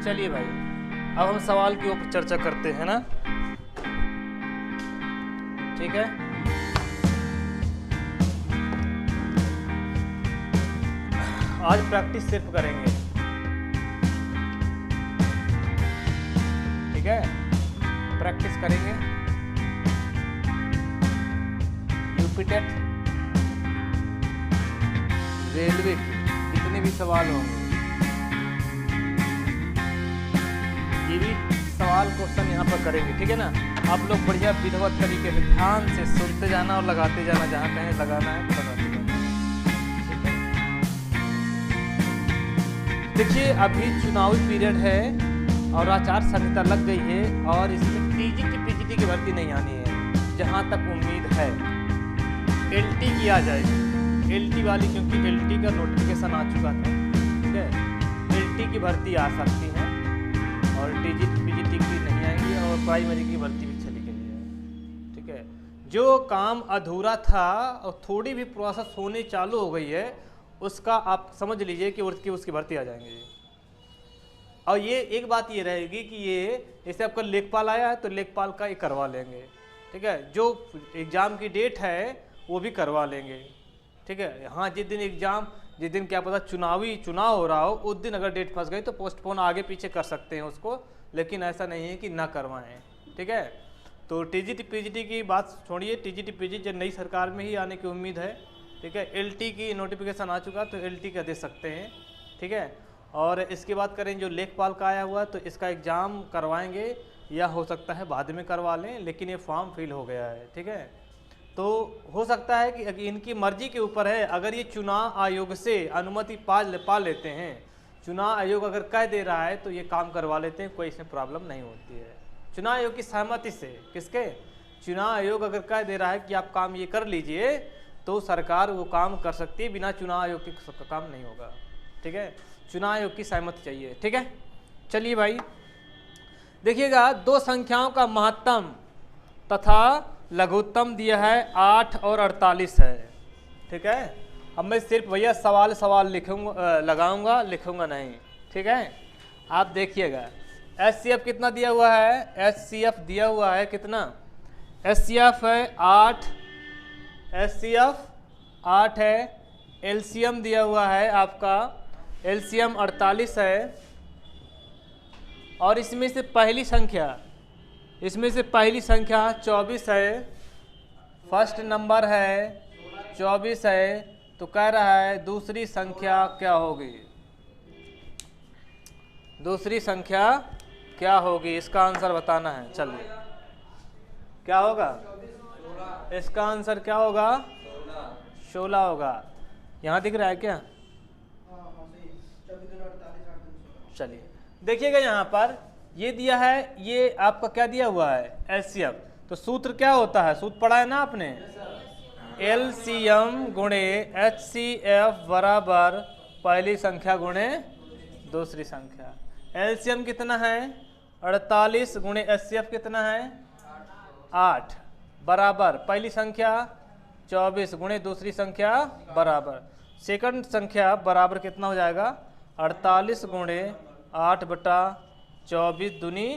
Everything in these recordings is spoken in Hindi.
चलिए भाई, अब हम सवाल के ऊपर चर्चा करते हैं ना, ठीक है। आज प्रैक्टिस सिर्फ करेंगे, ठीक है, प्रैक्टिस करेंगे। यूपी टेट, रेलवे के जितने भी सवाल होंगे, ये भी सवाल क्वेश्चन यहाँ पर करेंगे, ठीक है ना। आप लोग बढ़िया विधिवत तरीके से ध्यान से सुनते जाना और लगाते जाना, जहाँ कहीं लगाना है तो लगाते जाना, ठीक है। देखिए अभी चुनावी पीरियड है और आचार संहिता लग गई है और इसमें टीजीटी पीजीटी की भर्ती नहीं आनी है, जहाँ तक उम्मीद है एलटी की आ जाएगी, एलटी वाली, क्योंकि एलटी का नोटिफिकेशन आ चुका था, ठीक है। एलटी की भर्ती आ सकती है और टीजीटी पीजीटी की नहीं आएंगी और प्राइमरी की भर्ती भी चली गई है, ठीक है। जो काम अधूरा था और थोड़ी भी प्रोसेस होने चालू हो गई है, उसका आप समझ लीजिए कि उसकी भर्ती आ जाएंगी। और ये एक बात ये रहेगी कि ये जैसे आपका लेखपाल आया है तो लेखपाल का ये करवा लेंगे, ठीक है। जो एग्ज़ाम की डेट है वो भी करवा लेंगे, ठीक है। हाँ, जिस दिन एग्ज़ाम, जिस दिन क्या पता चुनाव हो रहा हो, उस दिन अगर डेट फंस गई तो पोस्टपोन आगे पीछे कर सकते हैं उसको, लेकिन ऐसा नहीं है कि ना करवाएं, ठीक है। तो टीजीटी पीजीटी की बात छोड़िए, टीजीटी पीजीटी नई सरकार में ही आने की उम्मीद है, ठीक है। एलटी की नोटिफिकेशन आ चुका तो एलटी का दे सकते हैं, ठीक है। और इसके बाद करें जो लेखपाल का आया हुआ तो इसका एग्ज़ाम करवाएंगे या हो सकता है बाद में करवा लें, लेकिन ये फॉर्म फिल हो गया है, ठीक है। तो हो सकता है कि इनकी मर्जी के ऊपर है, अगर ये चुनाव आयोग से अनुमति पा लेते हैं, चुनाव आयोग अगर कह दे रहा है तो ये काम करवा लेते हैं, कोई इसमें प्रॉब्लम नहीं होती है। चुनाव आयोग की सहमति से, किसके, चुनाव आयोग अगर कह दे रहा है कि आप काम ये कर लीजिए तो सरकार वो काम कर सकती है, बिना चुनाव आयोग के काम नहीं होगा, ठीक है। चुनाव आयोग की सहमति चाहिए, ठीक है। चलिए भाई देखिएगा, दो संख्याओं का महत्तम तथा लघुत्तम दिया है 8 और 48 है, ठीक है। अब मैं सिर्फ भैया सवाल लिखूंगा, लगाऊंगा, लिखूंगा नहीं, ठीक है। आप देखिएगा एचसीएफ कितना दिया हुआ है, एचसीएफ दिया हुआ है कितना, एचसीएफ है 8, एचसीएफ 8 है। एलसीएम दिया हुआ है आपका, एलसीएम 48 है। और इसमें से पहली संख्या 24 है, फर्स्ट नंबर है 24 है, तो कह रहा है दूसरी संख्या क्या होगी, दूसरी संख्या क्या होगी, इसका आंसर बताना है। चलिए क्या होगा, इसका आंसर क्या होगा, 16 होगा। यहाँ दिख रहा है क्या, चलिए देखिएगा यहाँ पर ये दिया है, ये आपका क्या दिया हुआ है, एलसीएम। तो सूत्र क्या होता है, सूत्र पढ़ा है ना आपने, एलसीएम गुणे एचसीएफ बराबर पहली संख्या गुणे दूसरी संख्या। एलसीएम कितना है 48 गुणे एचसीएफ कितना है 8 बराबर पहली संख्या 24 गुणे दूसरी संख्या बराबर सेकंड संख्या बराबर कितना हो जाएगा 48 गुणे 8 बटा 24 दूनी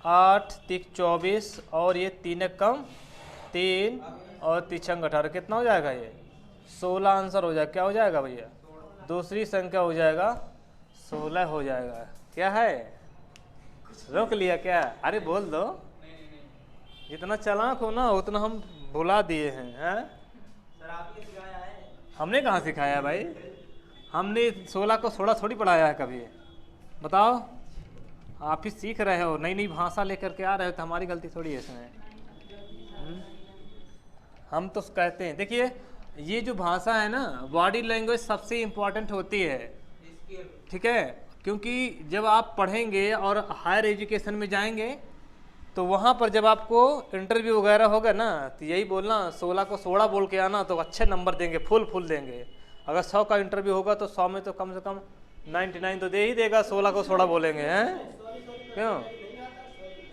8 तिक 24 और ये 3 कम 3 और 3 18 कितना हो जाएगा ये 16 आंसर हो जाएगा। क्या हो जाएगा भैया, दूसरी संख्या हो जाएगा 16 हो जाएगा। क्या है, रोक लिया क्या, अरे बोल दो, जितना चालाक हो ना उतना हम भुला दिए हैं। सर आपने सिखाया है? हमने कहाँ सिखाया भाई, हमने 16 को 16 थोड़ी पढ़ाया है कभी, बताओ। आप ही सीख रहे हो, नई नई भाषा लेकर के आ रहे हो, तो हमारी गलती थोड़ी है इसमें। हम तो कहते हैं, देखिए ये जो भाषा है ना, बॉडी लैंग्वेज सबसे इम्पोर्टेंट होती है, ठीक है। क्योंकि जब आप पढ़ेंगे और हायर एजुकेशन में जाएंगे तो वहाँ पर जब आपको इंटरव्यू वगैरह होगा ना, तो यही बोलना 16 को 16 बोल के आना, तो अच्छे नंबर देंगे, फुल देंगे। अगर 100 का इंटरव्यू होगा तो 100 में तो कम से कम 99 तो दे ही देगा, 16 को 16 बोलेंगे हैं। क्यों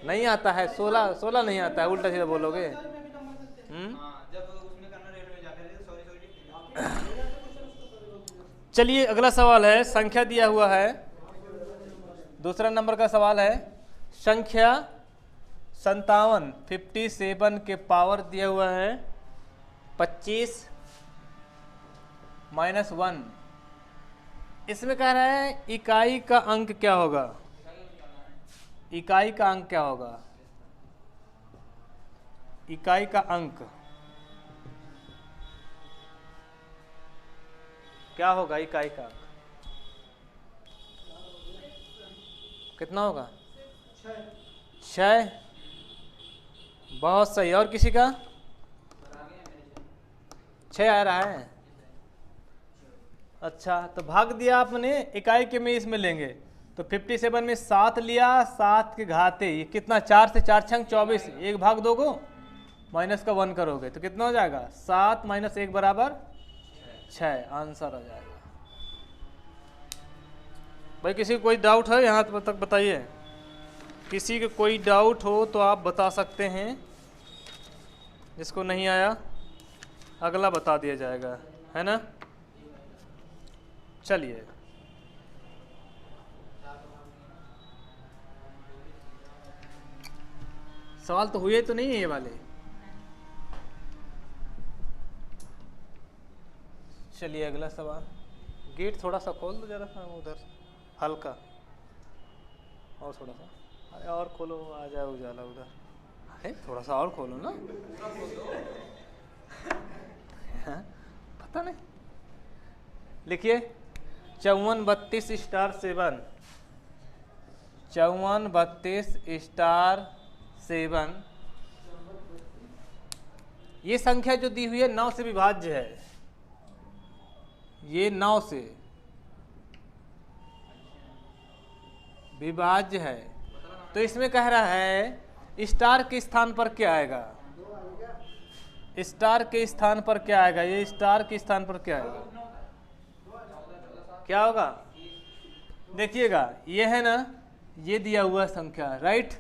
नहीं आता है, 16 नहीं आता है, उल्टा सीधा बोलोगे। चलिए अगला सवाल है, संख्या दिया हुआ है दूसरा नंबर का सवाल है, संख्या 57 57 के पावर दिया हुआ है 25 -1। इसमें कह रहा है इकाई का अंक क्या होगा, इकाई का अंक क्या होगा, इकाई का अंक क्या होगा, इकाई का अंक कितना होगा? 6। बहुत सही। और किसी का 6 आ रहा है? अच्छा, तो भाग दिया आपने, इकाई के में इसमें लेंगे तो 57 में 7 लिया, 7 के घाते ये कितना, 4 से 4 छंग 24, 1 भाग 2 को माइनस का 1 करोगे तो कितना हो जाएगा, 7 - 1 बराबर 6, आंसर आ जाएगा। भाई किसी को कोई डाउट है यहाँ तक बताइए, किसी को कोई डाउट हो तो आप बता सकते हैं, जिसको नहीं आया अगला बता दिया जाएगा, है ना। चलिए सवाल तो हुए तो नहीं है ये वाले। चलिए अगला सवाल, गेट थोड़ा सा खोल दो जरा सा उधर, हल्का और थोड़ा सा, अरे और खोलो, आ जाए उजाला उधर, अरे थोड़ा सा और खोलो ना। हाँ, पता नहीं, लिखिए 54 32 स्टार 7, 54 32 स्टार 7, ये संख्या जो दी हुई है 9 से विभाज्य है, ये 9 से विभाज्य है। तो इसमें कह रहा है स्टार के स्थान पर क्या आएगा, स्टार के स्थान पर क्या आएगा, ये स्टार के स्थान पर क्या आएगा, क्या होगा? देखिएगा ये है ना, ये दिया हुआ संख्या, राइट।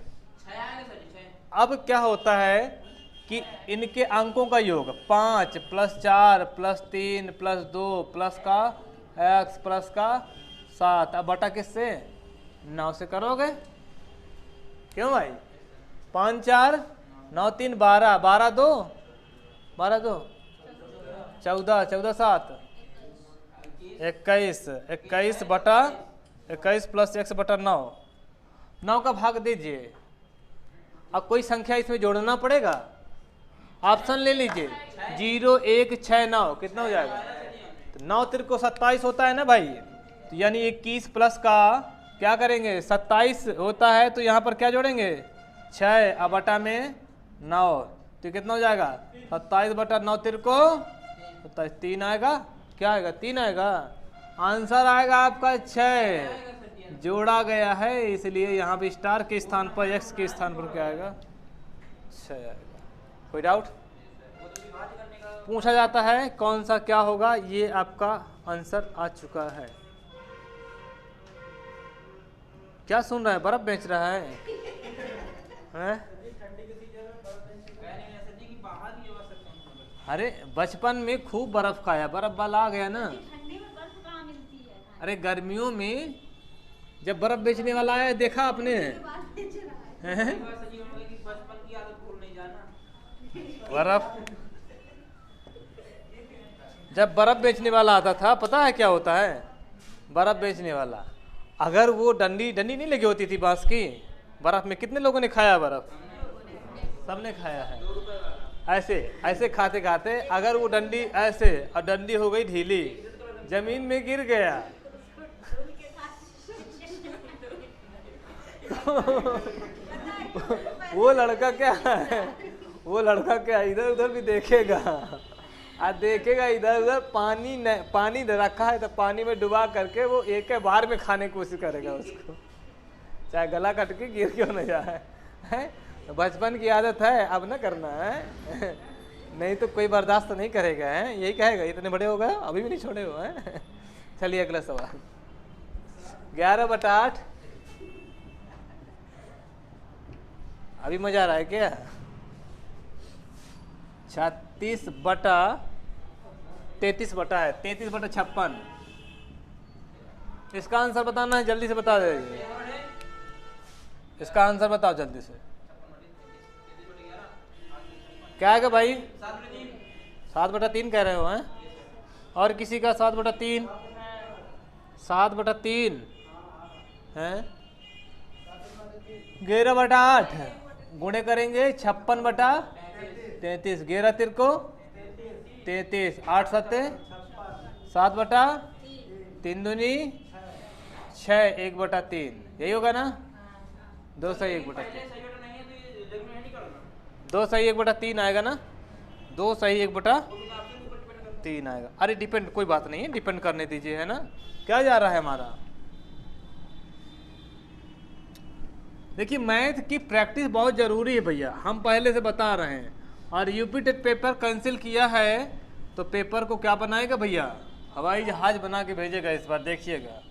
अब क्या होता है कि इनके अंकों का योग 5 + 4 + 3 + 2 प्लस का x प्लस का 7, अब बटा किससे, 9 से करोगे, क्यों भाई? 5 4 9 3 12, 12 2 14 14 7 21 21 बटा 21 प्लस x बटा 9, 9 का भाग दीजिए। अब कोई संख्या इसमें जोड़ना पड़ेगा, ऑप्शन ले लीजिए, 0 1 6 9, कितना हो जाएगा? तो 9 3 को 27 होता है ना भाई, तो यानी 21 प्लस का क्या करेंगे, 27 होता है, तो यहाँ पर क्या जोड़ेंगे, 6, अब बटा में 9, तो कितना हो जाएगा, 27 बटा 9 3 को 27, 3 आएगा, क्या आएगा, 3 आएगा, आंसर आएगा आपका 6, जोड़ा गया है, इसलिए यहाँ पे स्टार के स्थान पर x के स्थान पर क्या आएगा, 6 आएगा। कोई डाउट? पूछा जाता है कौन सा क्या होगा, ये आपका आंसर आ चुका है। क्या सुन रहा है, बर्फ बेच रहा है, हैं? अरे बचपन में खूब बर्फ खाया, बर्फ वाला आ गया ना। अरे गर्मियों में जब बर्फ बेचने वाला आया देखा आपने, बर्फ जब बर्फ बेचने वाला आता था, पता है क्या होता है, बर्फ बेचने वाला अगर वो डंडी नहीं लगी होती थी बांस की, बर्फ में कितने लोगों ने खाया बर्फ, सबने खाया है। ऐसे खाते खाते अगर वो डंडी ऐसे, और डंडी हो गई ढीली, जमीन में गिर गया वो लड़का क्या है, वो लड़का क्या इधर उधर भी देखेगा, और देखेगा इधर उधर पानी रखा है तो पानी में डुबा करके वो एक बार में खाने की कोशिश करेगा उसको, चाहे गला कट के गिर क्यों न जाए, है? बचपन की आदत है, अब ना करना है, नहीं तो कोई बर्दाश्त नहीं करेगा, है? यही कहेगा इतने बड़े हो गए अभी भी नहीं छोड़े हो, हैं? चलिए अगला सवाल, 11 बटा 8, अभी मजा आ रहा है क्या? 36 बटा 33 बटा है, 33 बटा 56, इसका आंसर बताना है, जल्दी से बता दीजिए। इसका आंसर बताओ जल्दी से। क्या है भाई? 7/3 कह रहे हो हैं? और किसी का 7/3? 7/3 है। 11/8 गुणे करेंगे 56/33। 11 तिरको 33, 8 7 7/3 दूनी 6, 1/3 यही होगा ना? 2 सही 1/3, 2 सही 1/3 आएगा ना? 2 सही 1/3 आएगा। अरे डिपेंड, कोई बात नहीं है, डिपेंड करने दीजिए, है ना? क्या जा रहा है हमारा? देखिए मैथ की प्रैक्टिस बहुत ज़रूरी है भैया, हम पहले से बता रहे हैं। और यूपी टेट पेपर कैंसिल किया है तो पेपर को क्या बनाएगा भैया? हवाई जहाज बना के भेजेगा इस बार, देखिएगा।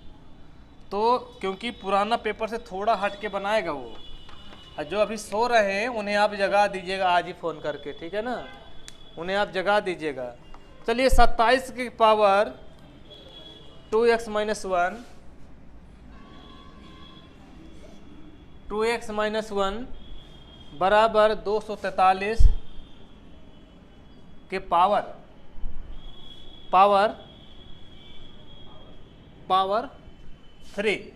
तो क्योंकि पुराना पेपर से थोड़ा हट के बनाएगा वो। और जो अभी सो रहे हैं उन्हें आप जगा दीजिएगा आज ही फ़ोन करके, ठीक है ना? उन्हें आप जगा दीजिएगा। चलिए 27 की पावर 2x - 1, 2x - 1 बराबर 243 के पावर 3।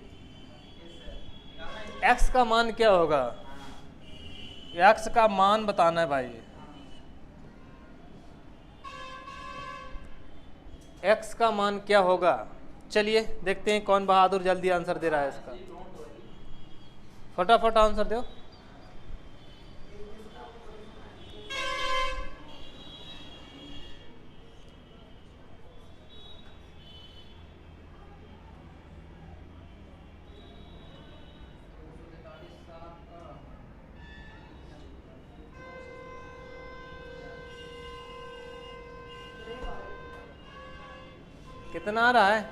x का मान क्या होगा? x का मान बताना है भाई। x का मान क्या होगा? चलिए देखते हैं कौन बहादुर जल्दी आंसर दे रहा है इसका। फटाफट आंसर दो। कितना आ रहा है?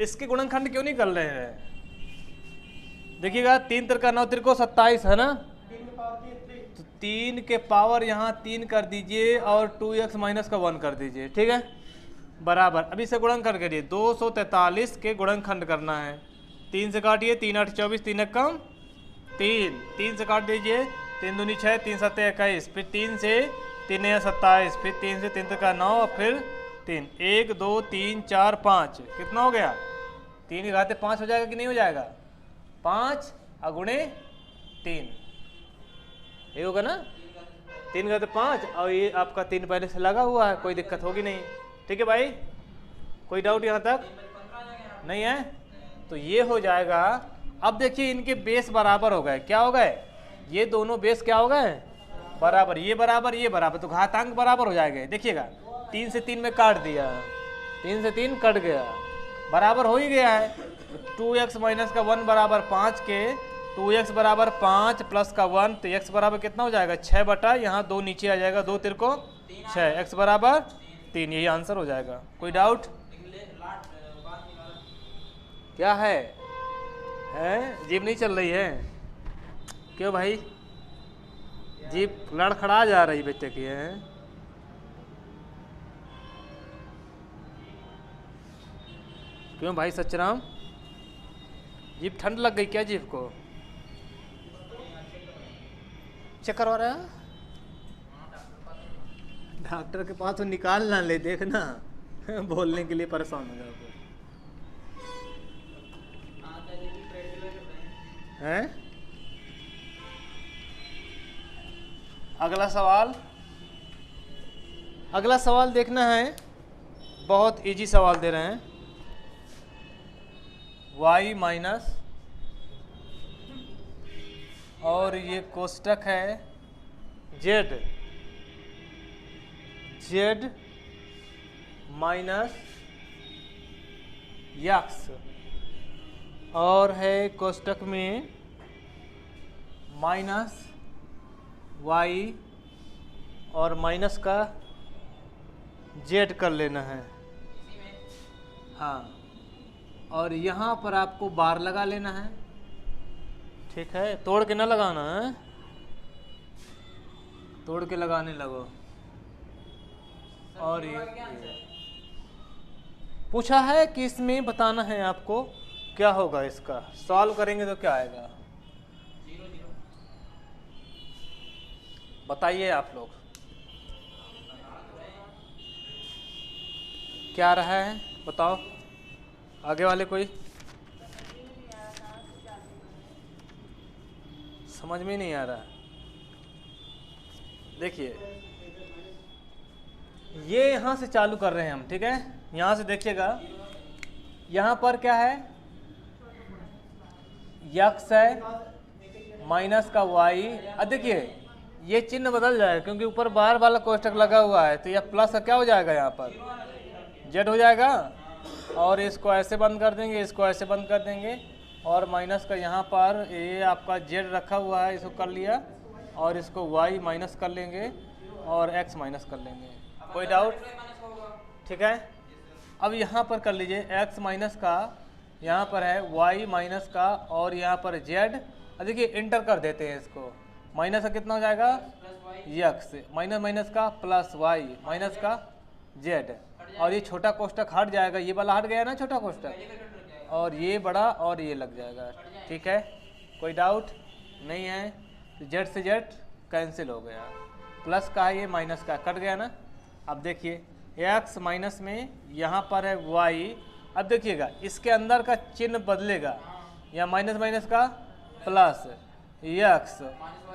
इसके गुणनखंड क्यों नहीं कर रहे हैं? देखिएगा 3 × 9 = 27 है ना? तो 3 के पावर यहाँ 3 कर दीजिए और 2x - 1 कर दीजिए, ठीक है? बराबर अभी से गुणनखंड करिए। 243 के गुणनखंड करना है। 3 से काटिए, 3 8 24, 3 1 कम 3, 3 से काट दीजिए, 3 दूनी 6, 3 7 21, फिर 3 से 3 9 27, फिर 3 से 3 का 9, फिर 3, 1 2 3 4 5, कितना हो गया? 3 की घाते 5 हो जाएगा कि नहीं हो जाएगा? 5 गुणे 3 ये होगा ना? 3 की घाते 5 और ये आपका 3 पहले से लगा हुआ है, कोई दिक्कत होगी नहीं। ठीक है भाई, कोई डाउट यहाँ तक नहीं है? तो ये हो जाएगा। अब देखिए इनके बेस बराबर हो गए। क्या हो गए? ये दोनों बेस क्या हो गए? बराबर। ये बराबर, ये बराबर, तो घातांक बराबर हो जाएंगे। देखिएगा 3 से 3 में काट दिया, 3 से 3 कट गया, बराबर हो ही गया है। 2x - 1 बराबर 5 के 2x बराबर 5 प्लस का 1, तो x बराबर कितना हो जाएगा? 6 बटा यहाँ 2 नीचे आ जाएगा, 2 तिरको 6, x बराबर 3। यही आंसर हो जाएगा। कोई डाउट? क्या है? जीभ नहीं चल रही है? क्यों भाई? जीभ लड़खड़ा जा रही बेटे की है? क्यों भाई सचराम, जीभ ठंड लग गई क्या जीभ को? चक्कर हो रहा है? डॉक्टर के पास तो निकाल ना ले, देखना बोलने के लिए परेशान हो जाओगे। हैं? अगला सवाल, अगला सवाल देखना है। बहुत इजी सवाल दे रहे हैं। y माइनस, और ये कोष्टक है z माइनस x, और है कोष्टक में माइनस y और माइनस का z कर लेना है। हाँ, और यहाँ पर आपको बार लगा लेना है। ठीक है, तोड़ के ना लगाना है, तोड़ के लगाने लगो। और ये पूछा है कि इसमें बताना है आपको क्या होगा, इसका सॉल्व करेंगे तो क्या आएगा, 0 0 बताइए आप लोग क्या रहा है, बताओ आगे वाले कोई समझ में नहीं आ रहा। देखिए ये यहाँ से चालू कर रहे हैं हम, ठीक है, यहाँ से देखिएगा, यहाँ पर क्या है, यक्स है माइनस का वाई। अब देखिए ये चिन्ह बदल जाएगा क्योंकि ऊपर बार वाला कोष्टक लगा हुआ है, तो यह प्लस का क्या हो जाएगा, यहाँ पर जेड हो जाएगा, और इसको ऐसे बंद कर देंगे, इसको ऐसे बंद कर देंगे, और माइनस का यहाँ पर ये आपका जेड रखा हुआ है, इसको कर लिया, और इसको वाई माइनस कर लेंगे और एक्स माइनस कर लेंगे। कोई डाउट? ठीक है, अब यहाँ पर कर लीजिए x माइनस का, यहाँ पर है y माइनस का, और यहाँ पर z। अब देखिए इंटर कर देते हैं इसको, माइनस का कितना हो जाएगा x, माइनस माइनस का प्लस y माइनस का z, और ये छोटा कोष्टक हट जाएगा, ये वाला हट गया ना छोटा कोष्टक, और ये बड़ा और ये लग जाएगा। ठीक है, कोई डाउट नहीं है? तो z से z कैंसिल हो गया, प्लस का है ये माइनस का कट गया ना। अब देखिए x माइनस में यहाँ पर है y, अब देखिएगा इसके अंदर का चिन्ह बदलेगा, या माइनस माइनस का प्लस x,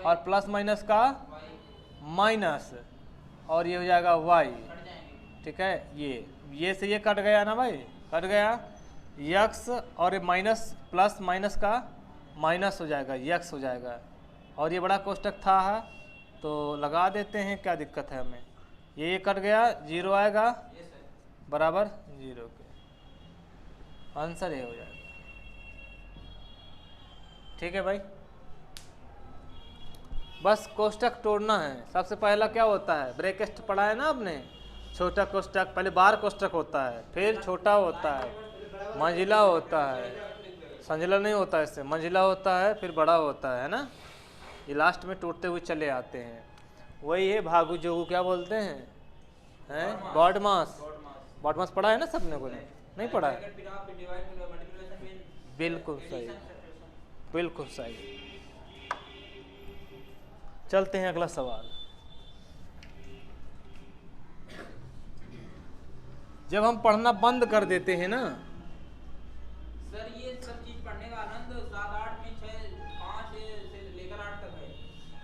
और प्लस माइनस का माइनस, और ये हो जाएगा y। ठीक है, ये से ये कट गया ना भाई, कट गया, x और ये माइनस प्लस माइनस का माइनस हो जाएगा, x हो जाएगा, और ये बड़ा कोष्टक था तो लगा देते हैं, क्या दिक्कत है हमें, ये कट गया, 0 आएगा बराबर 0 के, आंसर ये हो जाएगा। ठीक है भाई, बस कोष्टक तोड़ना है। सबसे पहला क्या होता है, ब्रैकेट पढ़ा है ना आपने, छोटा कोष्टक, पहले बार कोष्टक होता है, फिर छोटा होता है, मंजिला होता है, संजिला नहीं होता है, इससे मंजिला होता है, फिर बड़ा होता है ना, ये लास्ट में टूटते हुए चले आते हैं। वही है भागु जोगु, क्या बोलते हैं बॉडमास। बॉडमास पढ़ा है ना सबने को, नहीं पढ़ा है? बिल्कुल सही, बिल्कुल सही। चलते हैं अगला सवाल। जब हम पढ़ना बंद कर देते हैं ना, सर ये सब चीज पढ़ने का आनंद 7 8 में 6 5 से लेकर 8 तक है,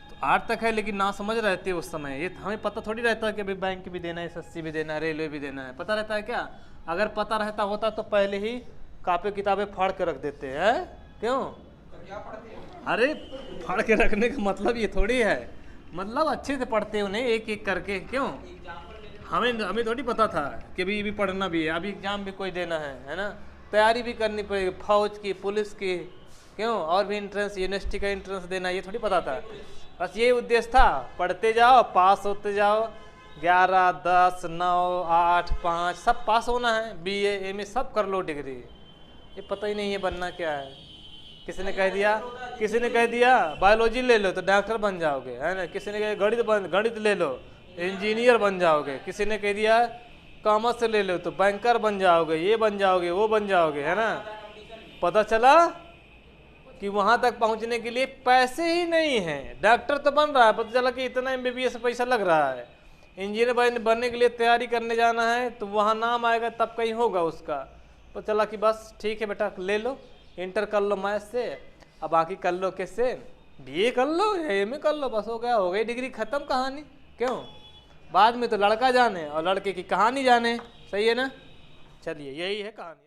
तो 8 तक है, लेकिन ना समझ रहती है उस समय, ये हमें पता थोड़ी रहता है कि अभी बैंक भी देना है, SSC भी देना है, रेलवे भी देना है, पता रहता है क्या? अगर पता रहता होता तो पहले ही कापी किताबें फाड़ के रख देते हैं, क्यों? तो क्या पढ़ते हैं? अरे फाड़ के रखने का मतलब ये थोड़ी है, मतलब अच्छे से पढ़ते हैं उन्हें एक एक करके, क्यों? हमें थोड़ी पता था कि अभी भी पढ़ना भी है, अभी एग्जाम भी कोई देना है ना, तैयारी भी करनी पड़ेगी, फौज की, पुलिस की, क्यों, और भी एंट्रेंस, यूनिवर्सिटी का एंट्रेंस देना, ये थोड़ी पता था। बस ये उद्देश्य था, पढ़ते जाओ, पास होते जाओ, 11 10 9 8 5 सब पास होना है, BA MA सब कर लो डिग्री, ये पता ही नहीं है बनना क्या है। किसी ने कह दिया बायोलॉजी ले लो तो डॉक्टर बन जाओगे, है ना, किसी ने कहा गणित ले लो इंजीनियर बन जाओगे, किसी ने कह दिया कॉमर्स ले लो तो बैंकर बन जाओगे, ये बन जाओगे, वो बन जाओगे, है ना। पता चला कि वहां तक पहुंचने के लिए पैसे ही नहीं है। डॉक्टर तो बन रहा है, पता चला कि इतना MBBS पैसा लग रहा है, इंजीनियर बनने के लिए तैयारी करने जाना है तो वहाँ नाम आएगा तब कहीं होगा उसका। तो चला कि बस ठीक है बेटा ले लो, इंटर कर लो मैथ से, अब बाकी कर लो किससे, BA कर लो या MA कर लो, बस हो गया, हो गई डिग्री खत्म कहानी, क्यों? बाद में तो लड़का जाने और लड़के की कहानी जाने, सही है ना। चलिए यही है कहानी।